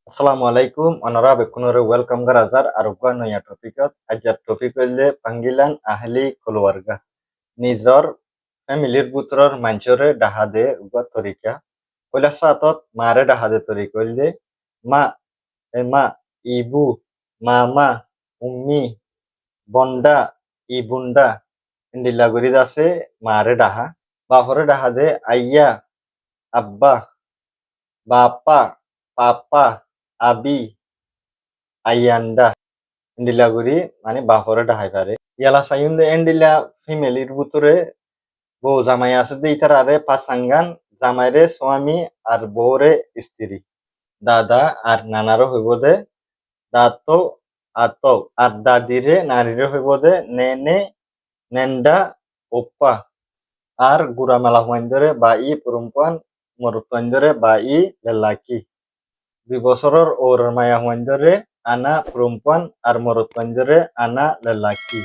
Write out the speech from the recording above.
Assalamualaikum, honorable bekunore welcome garazar arugwa noya topikot ajar topik welde panggilan ahli keluarga. Nizor familyr butror manchore dahade ugwa torika. Koila satot mare dahade torika welde ma, ema, ibu, mama, ummi, bonda, ibunda. Indila guridase mare daha. Bahore dahade ayya, abba, bapa, papa, abi, ayanda. Indila guri মানে বাপরে ডাহাই পারে ইয়ালা সাইন্দে এন্ডিলা ফ্যামিলির ভিতরে বউ জামাই আছে দে ইতারারে পাসাঙ্গান জামাইরে স্বামী আর বউরে স্ত্রী দাদা আর নানারও হইব দে দাতো আতো আর দাদিরে নারীরে হইব দে নেনে নেন্ডা ওপ্পা আর গুড়া মেলা হুয়াইন্দরে বা ই পুরুম্পান মরুত্তন্দরে বা ই লেলাকি 2 বছরের ওর মায়া হুয়াইন্দরে anak perempuan ar morot panjere anak lelaki.